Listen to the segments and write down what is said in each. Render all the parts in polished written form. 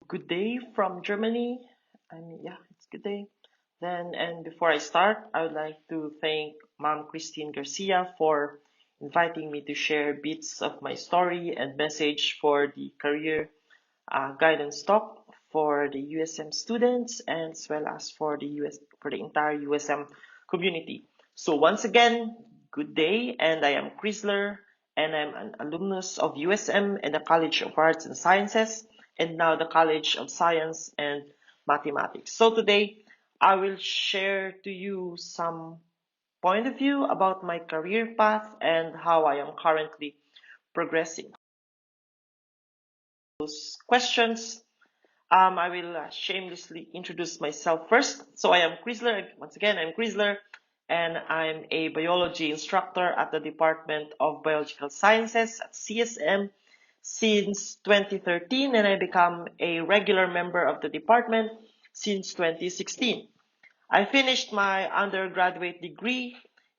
Good day from Germany. Yeah, it's good day. And before I start, I would like to thank Mom Christine Garcia for inviting me to share bits of my story and message for the career guidance talk for the USM students and as well as for the entire USM community. So once again, good day, and I am Krizler, and I'm an alumnus of USM and the College of Arts and Sciences, and now the College of Science and Mathematics. So today, I will share to you some point of view about my career path and how I am currently progressing. Those questions, I will shamelessly introduce myself first. So I am Krizler. Once again, I'm Krizler, and I'm a biology instructor at the Department of Biological Sciences at CSM since 2013, and I become a regular member of the department since 2016. I finished my undergraduate degree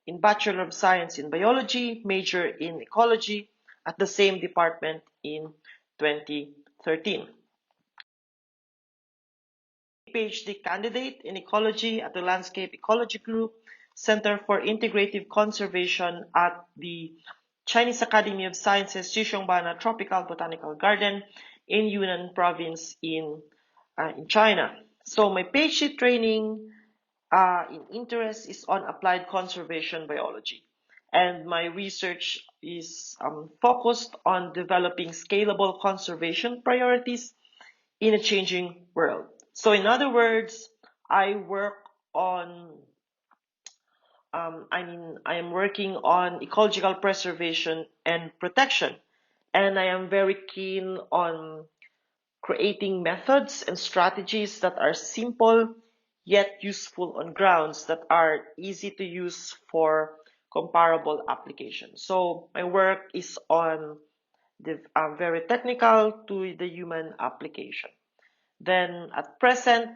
in Bachelor of Science in Biology, major in Ecology at the same department in 2013. PhD candidate in ecology at the Landscape Ecology Group, Center for Integrative Conservation at the Chinese Academy of Sciences Xishuangbanna Tropical Botanical Garden in Yunnan Province in China. So my PhD training in interest is on applied conservation biology. And my research is focused on developing scalable conservation priorities in a changing world. So in other words, I work on, I am working on ecological preservation and protection. And I am very keen on creating methods and strategies that are simple yet useful on grounds that are easy to use for comparable applications. So my work is on the very technical to the human application. Then at present,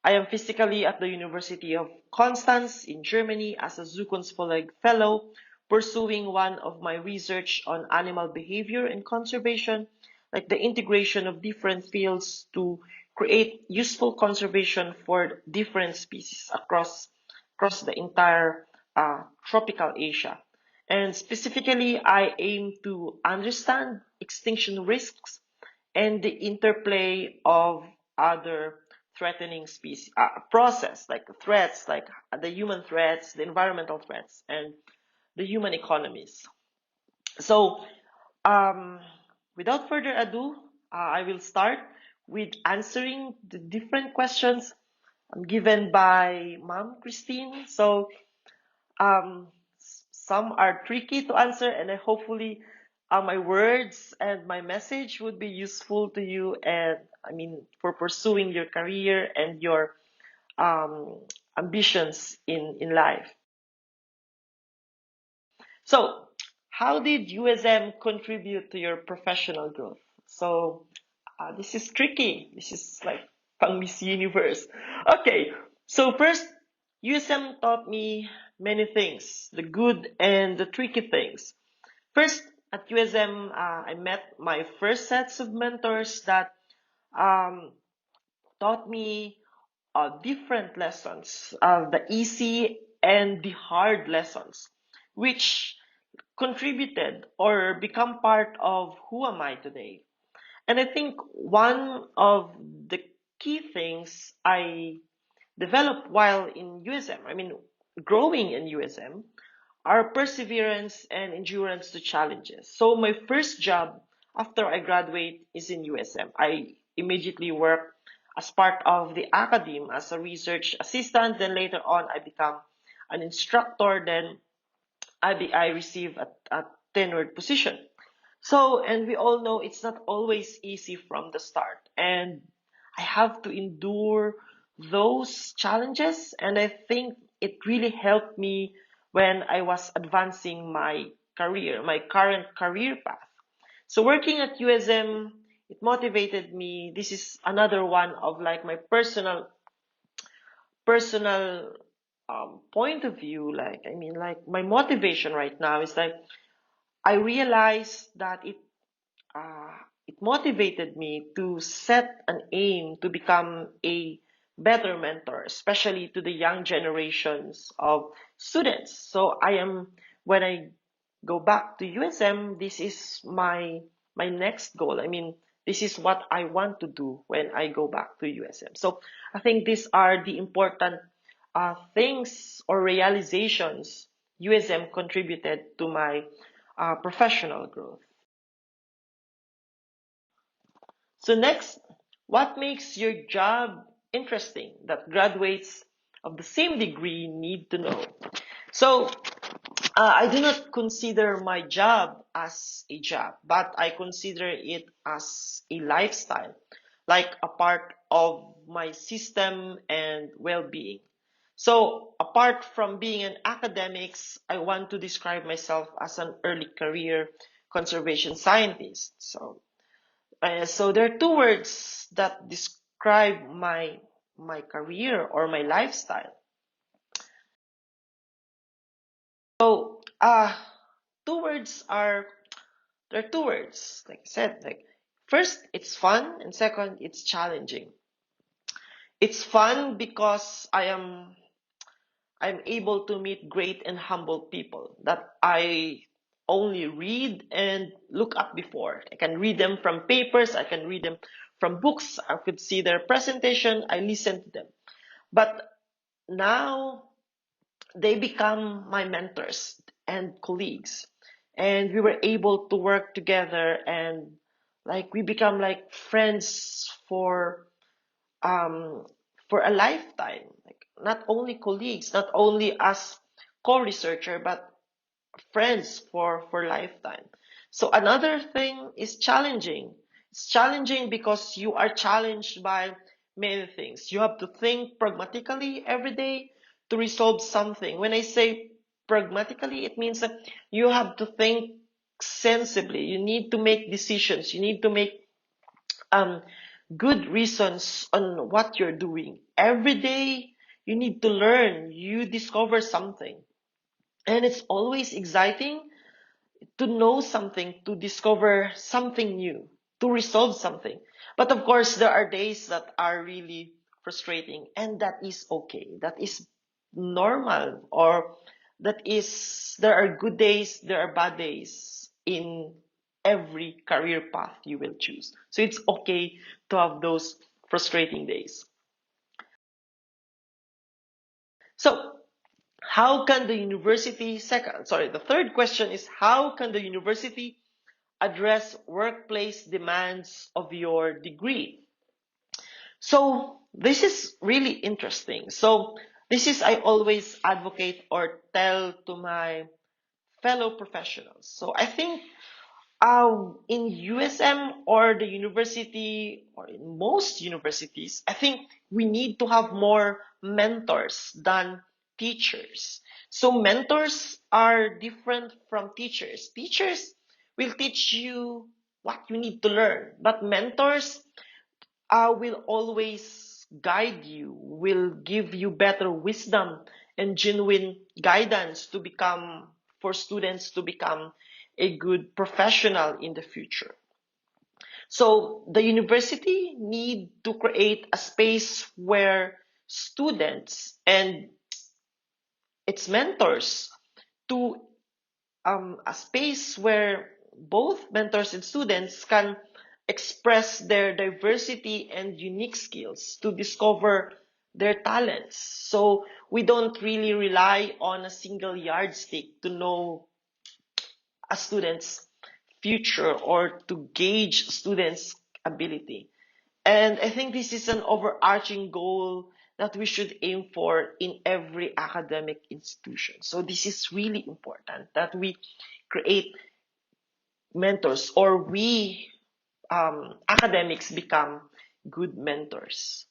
I am physically at the University of Constance in Germany as a Zukunftsverlag Fellow, pursuing one of my research on animal behavior and conservation, like the integration of different fields to create useful conservation for different species across the entire tropical Asia. And specifically, I aim to understand extinction risks and the interplay of other threatening species process like threats like the human threats, the environmental threats, and the human economies. So um, without further ado, I will start with answering the different questions given by Mom Christine. So um, some are tricky to answer, and I hopefully my words and my message would be useful to you, and I mean for pursuing your career and your um, ambitions in life. So, how did USM contribute to your professional growth? So, this is tricky. This is like pang Miss Universe. Okay, so first, USM taught me many things, the good and the tricky things. First, at USM, I met my first sets of mentors that um, taught me different lessons, the easy and the hard lessons, which contributed or become part of who am I today. And I think one of the key things I developed while in USM, I mean, growing in USM, are perseverance and endurance to challenges. So my first job after I graduate is in USM. I immediately work as part of the academe as a research assistant. Then later on, I become an instructor. Then I receive a tenured position. So, and we all know it's not always easy from the start. And I have to endure those challenges. And I think it really helped me when I was advancing my career, my current career path. So working at USM, it motivated me. This is another one of like my personal point of view. Like, I mean, like my motivation right now is like, I realized that it uh, it motivated me to set an aim to become a better mentor, especially to the young generations of students. So when I go back to USM, this is my next goal. I mean, this is what I want to do when I go back to USM. So I think these are the important things or realizations USM contributed to my professional growth. So next, what makes your job interesting that graduates of the same degree need to know? So I do not consider my job as a job, but I consider it as a lifestyle, like a part of my system and well-being. So apart from being an academics, I want to describe myself as an early career conservation scientist. So there are two words that describe my career or my lifestyle. So two words are there are two words, like I said, like first it's fun and second it's challenging. It's fun because I'm able to meet great and humble people that I only read and look up before. I can read them from papers, I can read them from books, I could see their presentation, I listen to them. But now they become my mentors and colleagues. And we were able to work together and like we become like friends um for a lifetime. Like not only colleagues, not only as co-researcher, but friends for lifetime. So another thing is challenging. It's challenging because you are challenged by many things. You have to think pragmatically every day to resolve something. When I say pragmatically, it means that you have to think sensibly. You need to make decisions. You need to make um, good reasons on what you're doing. Every day, you need to learn. You discover something. And it's always exciting to know something, to discover something new, to resolve something. But of course, there are days that are really frustrating, and that is okay. That is normal, or there are good days, there are bad days in every career path you will choose. So it's okay to have those frustrating days. So the third question is how can the university address workplace demands of your degree? So this is really interesting. So this is I always advocate or tell to my fellow professionals. So I think in USM or the university or in most universities, I think we need to have more mentors than teachers. So mentors are different from teachers. Teachers will teach you what you need to learn, but mentors will always guide you, will give you better wisdom and genuine guidance for students to become a good professional in the future. So the university need to create a space where students and its mentors to a space where both mentors and students can express their diversity and unique skills to discover their talents. So we don't really rely on a single yardstick to know a student's future or to gauge students' ability. And I think this is an overarching goal that we should aim for in every academic institution. So this is really important that we create mentors or we academics become good mentors.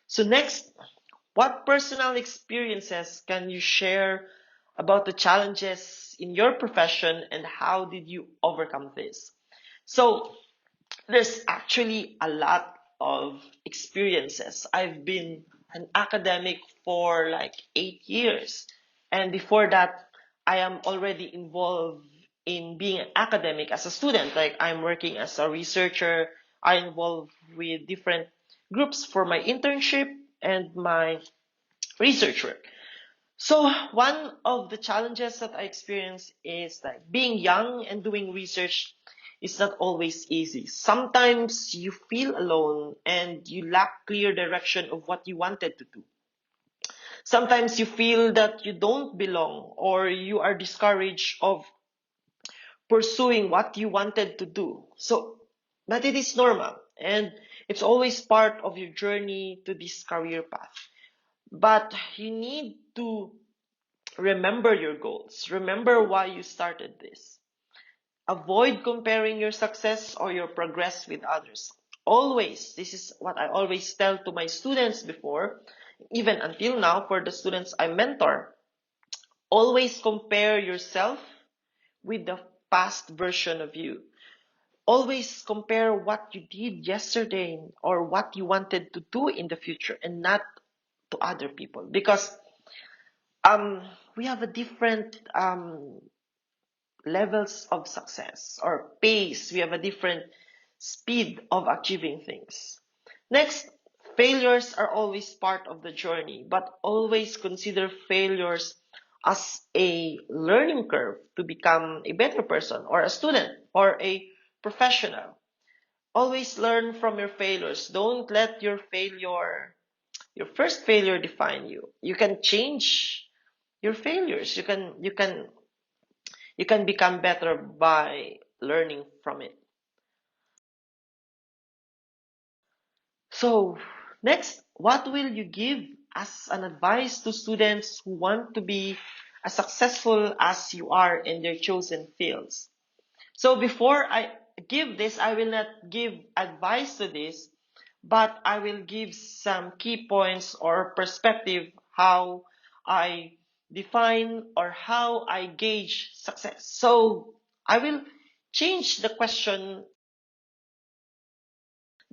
So next, what personal experiences can you share about the challenges in your profession and how did you overcome this? So there's actually a lot of experiences. I've been an academic for like 8 years. And before that, I am already involved in being an academic as a student. Like I'm working as a researcher, I involve with different groups for my internship and my research work. So one of the challenges that I experience is like being young and doing research is not always easy. Sometimes you feel alone and you lack clear direction of what you wanted to do. Sometimes you feel that you don't belong or you are discouraged of pursuing what you wanted to do. So, but it is normal and it's always part of your journey to this career path. But you need to remember your goals. Remember why you started this. Avoid comparing your success or your progress with others. Always, this is what I always tell to my students before, even until now for the students I mentor. Always compare yourself with the past version of you. Always compare what you did yesterday or what you wanted to do in the future and not to other people because we have a different levels of success or pace. We have a different speed of achieving things. Next, failures are always part of the journey, but always consider failures as a learning curve to become a better person or a student or a professional. Always learn from your failures. Don't let your first failure define you. You can change your failures. You can become better by learning from it. So, next, what will you give as an advice to students who want to be as successful as you are in their chosen fields? So before I give this, I will not give advice to this, but I will give some key points or perspective how I define or how I gauge success. So I will change the question.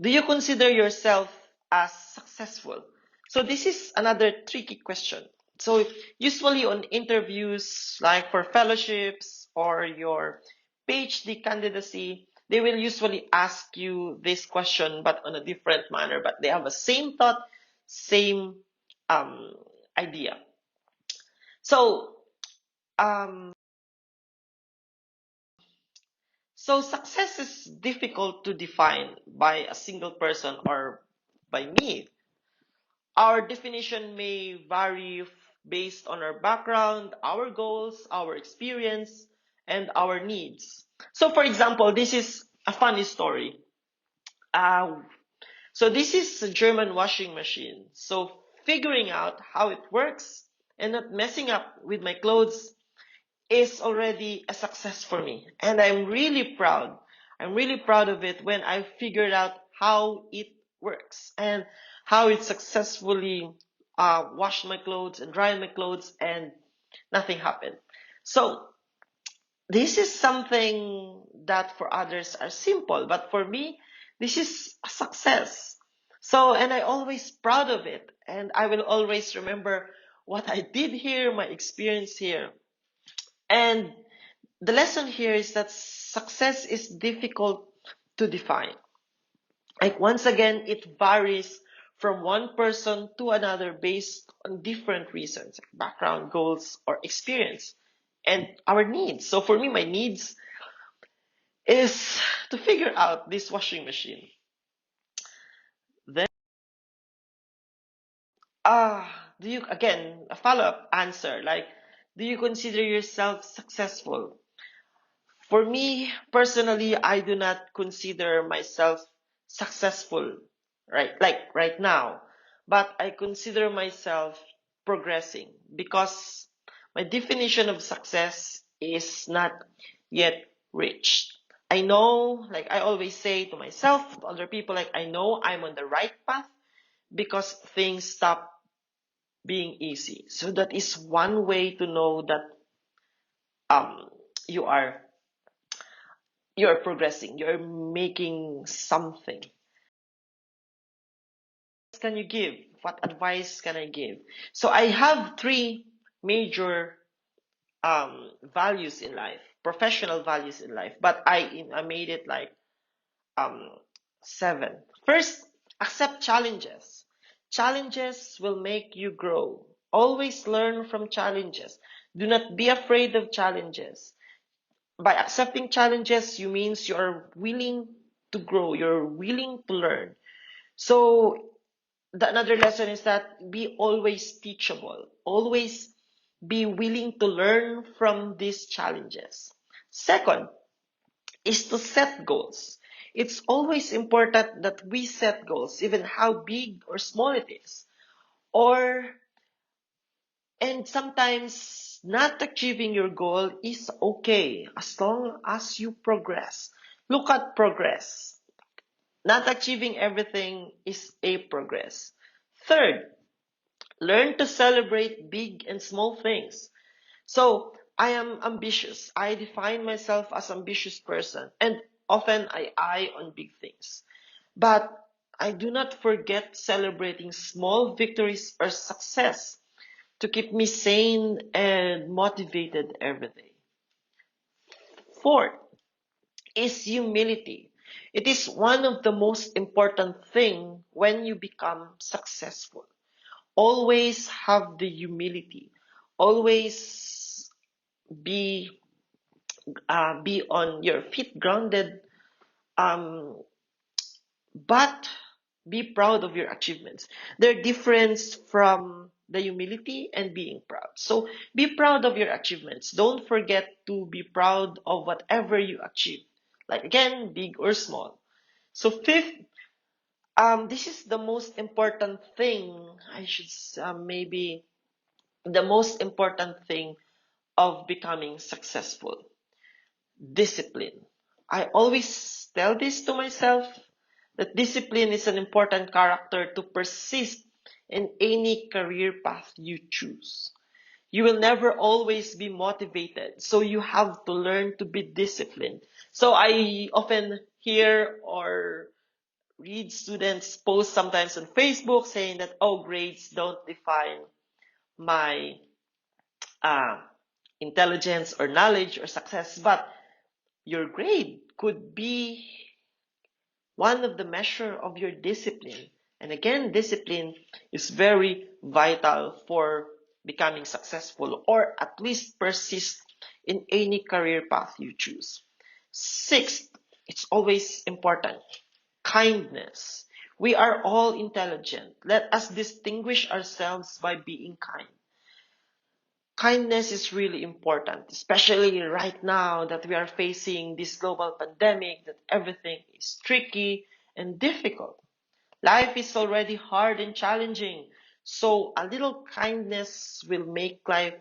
Do you consider yourself as successful? So this is another tricky question. So usually on interviews, like for fellowships or your PhD candidacy, they will usually ask you this question, but on a different manner. But they have the same thought, same um, idea. So um, so success is difficult to define by a single person or by me. Our definition may vary based on our background, our goals, our experience, and our needs. So, for example, this is a funny story. Uh, so, this is a German washing machine. So, figuring out how it works and not messing up with my clothes is already a success for me. And I'm really proud. I'm really proud of it when I figured out how it works and how it successfully washed my clothes and dried my clothes and nothing happened. So this is something that for others are simple, but for me, this is a success. So, and I always proud of it. And I will always remember what I did here, my experience here. And the lesson here is that success is difficult to define. Like once again, it varies from one person to another based on different reasons, like background, goals, or experience, and our needs. So for me, my needs is to figure out this washing machine. Then, do you, again, a follow-up answer, like, do you consider yourself successful? For me, personally, I do not consider myself successful, right? Like right now, but I consider myself progressing because my definition of success is not yet reached. I know, like I always say to myself, to other people, like I know I'm on the right path because things stop being easy. So that is one way to know that um you are you're progressing, you're making something. What can you give? What advice can I give? So I have three major values in life, professional values in life, but I made it like um, 7. First, accept challenges. Challenges will make you grow. Always learn from challenges. Do not be afraid of challenges. By accepting challenges, you means you're willing to grow. You're willing to learn. So another lesson is that be always teachable. Always be willing to learn from these challenges. Second, is to set goals. It's always important that we set goals, even how big or small it is. Or, and sometimes not achieving your goal is okay as long as you progress. Look at progress. Not achieving everything is a progress. Third, learn to celebrate big and small things. So I am ambitious. I define myself as ambitious person, and often I eye on big things. But I do not forget celebrating small victories or success to keep me sane and motivated every day. Fourth is humility. It is one of the most important thing when you become successful. Always have the humility. Always be be on your feet grounded, um, but be proud of your achievements. They're different from the humility and being proud. So be proud of your achievements. Don't forget to be proud of whatever you achieve, like again, big or small. So fifth, this is the most important thing. I should maybe the most important thing of becoming successful. Discipline. I always tell this to myself that discipline is an important character to persist in any career path you choose. You will never always be motivated, so you have to learn to be disciplined. So I often hear or read students post sometimes on Facebook saying that, oh, grades don't define my uh, intelligence or knowledge or success, but your grade could be one of the measure of your discipline. And again, discipline is very vital for becoming successful or at least persist in any career path you choose. Sixth, it's always important, kindness. We are all intelligent. Let us distinguish ourselves by being kind. Kindness is really important, especially right now that we are facing this global pandemic, that everything is tricky and difficult. Life is already hard and challenging, so a little kindness will make life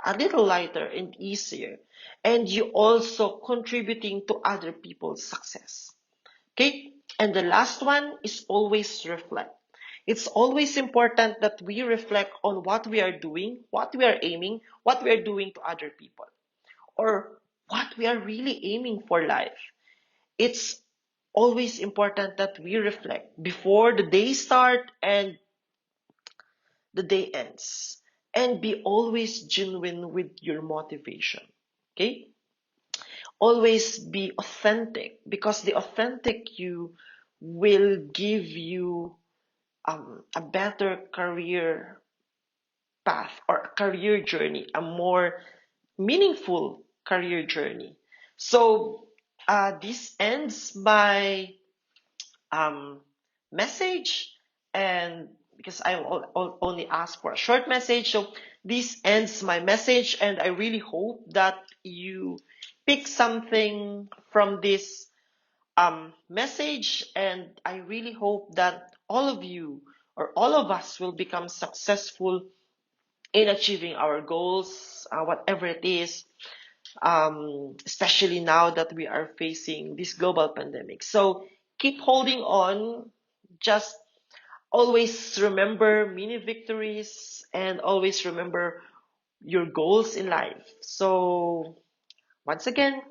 a little lighter and easier, and you also contributing to other people's success. Okay? And the last one is always reflect. It's always important that we reflect on what we are doing, what we are aiming, what we are doing to other people, or what we are really aiming for life. It's always important that we reflect before the day start and the day ends. And be always genuine with your motivation. Okay? Always be authentic because the authentic you will give you a better career path or career journey, a more meaningful career journey. So this ends my um, message, and because I only asked for a short message, so this ends my message, and I really hope that you pick something from this message, and I really hope that all of you or all of us will become successful in achieving our goals, whatever it is, especially now that we are facing this global pandemic. So keep holding on. Just always remember mini victories and always remember your goals in life. So once again,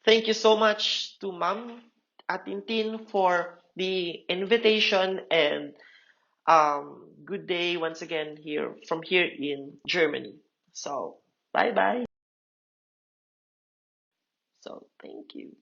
thank you so much to Ma'am Atintin for the invitation, and good day once again here from here in Germany. So bye bye. So thank you.